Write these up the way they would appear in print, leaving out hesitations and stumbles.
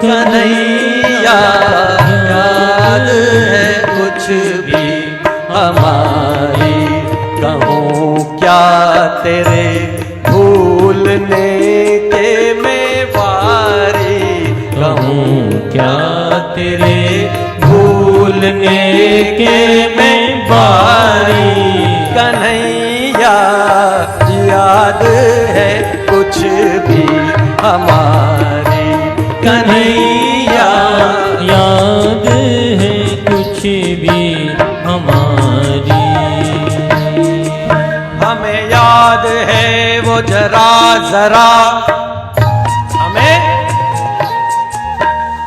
कन्हैया याद है कुछ भी हमारी, कहूँ क्या तेरे भूलने के मैं बारी, कहूँ क्या तेरे भूलने के मैं बारी। कन्हैया याद है कुछ भी हमारी, कन्हैया याद है कुछ भी हमारी। हमें याद है वो जरा जरा,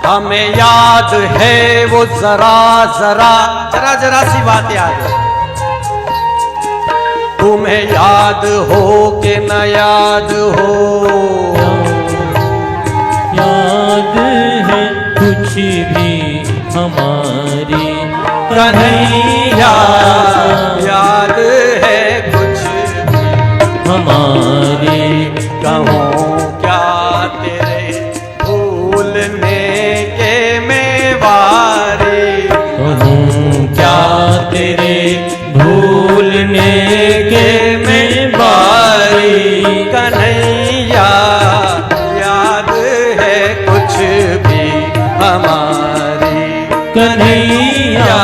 हमें याद है वो जरा जरा, जरा जरा सी बात याद है। तुम्हें याद हो कि न याद हो, याद है कुछ भी हमारी। कन्हैया याद है कुछ भी हमारी, कहूँ क्या तेरे भूलने के मैं बारी, कहूँ क्या तेरे भूलने के मैं बारी। कन्हैया याद है कुछ भी हमारी, कन्हैया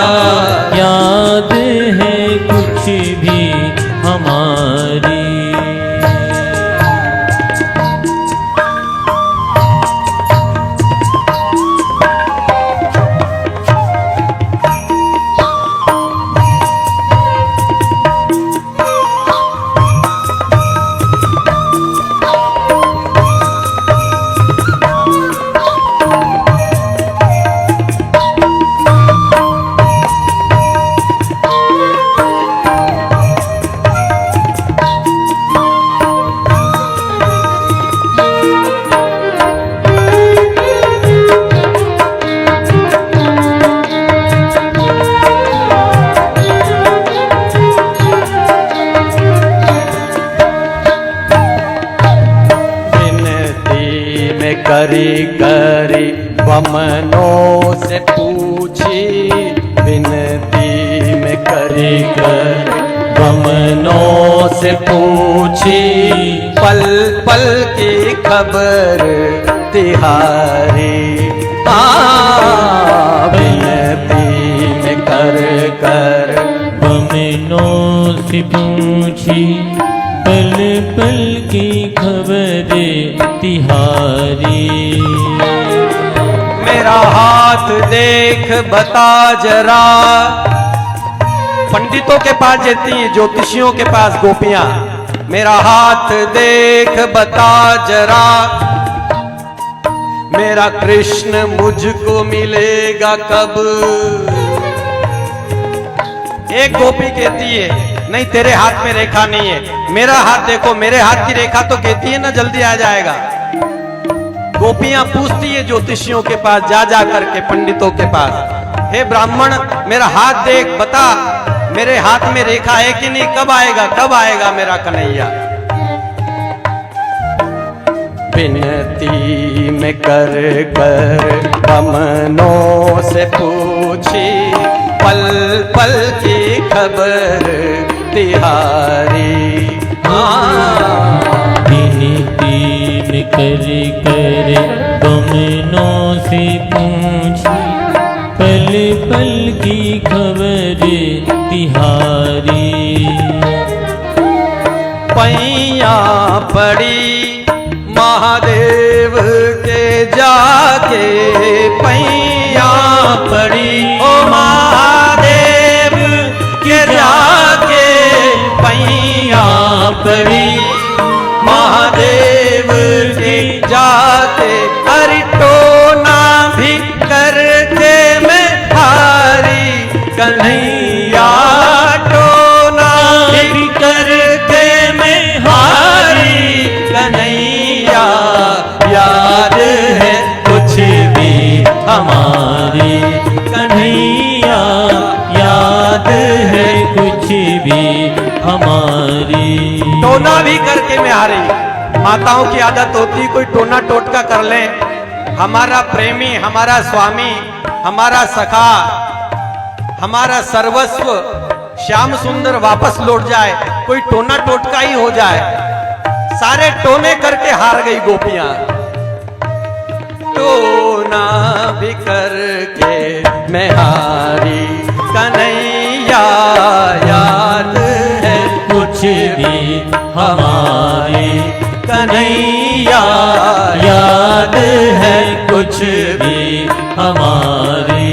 याद है कुछ भी हमारी। करी करी बमनों से पूछी, विनती में करी करी बमनों से पूछी, पल पल की खबर तिहारी। विनती में कर कर बमनों से पूछी, पल पल की खबर तिहारी। मेरा हाथ देख बता जरा, पंडितों के पास जाती हैं, ज्योतिषियों के पास गोपियां, मेरा हाथ देख बता जरा, मेरा कृष्ण मुझको मिलेगा कब। एक गोपी कहती है नहीं तेरे हाथ में रेखा नहीं है, मेरा हाथ देखो, मेरे हाथ की रेखा तो कहती है ना जल्दी आ जाएगा। गोपियां पूछती है ज्योतिषियों के पास जा जा करके, पंडितों के पास, हे ब्राह्मण मेरा हाथ देख बता, मेरे हाथ में रेखा है कि नहीं, कब आएगा मेरा कन्हैया। विनती में कर कर बमनों से पूछी, पल पल की खबर तिहारी। विनती में कर कर बमनों से पूछी, पल पल की खबर तिहारी। पैया पड़ी महादेव के जाके, पैया पड़ी ओ महादेव के जाके, पैया पड़ी महादेव के जाके, अरे टोना भी करके मैं हारी, कन्हैया टोना भी करके मैं हारी। कन्हैया याद है कुछ भी हमारी, कन्हैया याद है कुछ भी हमारी। टोना भी करके मैं हारी। माताओं की आदत होती कोई टोना टोटका कर ले, हमारा प्रेमी, हमारा स्वामी, हमारा सखा, हमारा सर्वस्व श्याम सुंदर वापस लौट जाए, कोई टोना टोटका ही हो जाए। सारे टोने करके हार गई गोपियां। टोना भी करके मैं हारी कन्हैया, याद है कुछ भी हमारी कन्हैया, याद है कुछ भी हमारी।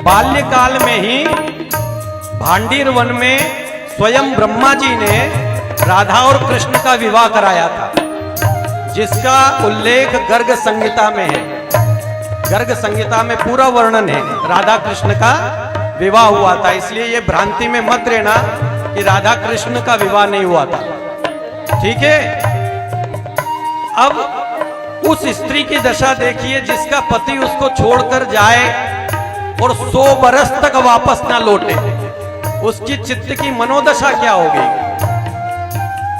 बाल्यकाल में ही भांडीर वन में स्वयं ब्रह्मा जी ने राधा और कृष्ण का विवाह कराया था, जिसका उल्लेख गर्ग संहिता में है। गर्ग संहिता में पूरा वर्णन है राधा कृष्ण का विवाह हुआ था। इसलिए ये भ्रांति में मत रहना कि राधा कृष्ण का विवाह नहीं हुआ था, ठीक है। अब उस स्त्री की दशा देखिए जिसका पति उसको छोड़कर जाए और 100 बरस तक वापस ना लौटे, उसकी चित्त की मनोदशा क्या होगी।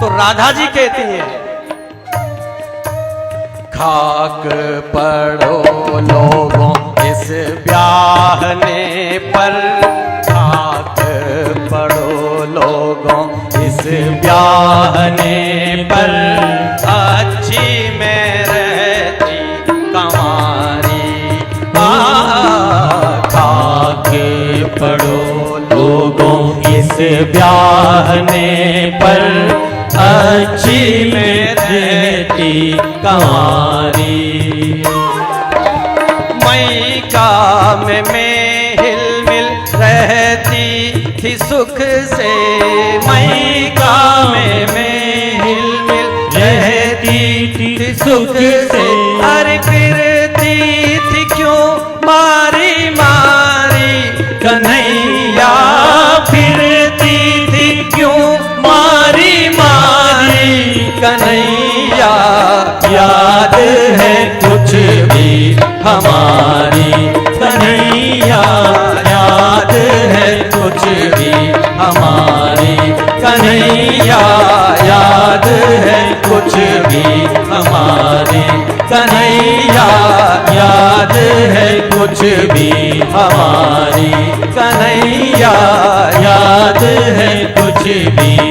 तो राधा जी कहती हैं, खाक पड़ो लोगों इस ब्याहने पर, खाक पड़ो लोगों इस ब्याहने पर, अच्छी में रहती कंवारी। खाके पड़ो लोगों इस ब्याहने पर, अच्छी में रहती कंवारी। मई काम में हिलमिल रहती थी सुख से, मई काम में हिलमिल रहती थी सुख से। अरे फिरती थी क्यों मारी मारी कन्हैया, फिरती थी क्यों मारी मारी कन्हैया, याद है कुछ भी हमारी कन्हैया, याद है कुछ भी हमारी कन्हैया, याद है कुछ भी हमारी कन्हैया, याद है कुछ भी हमारी कन्हैया, याद है कुछ भी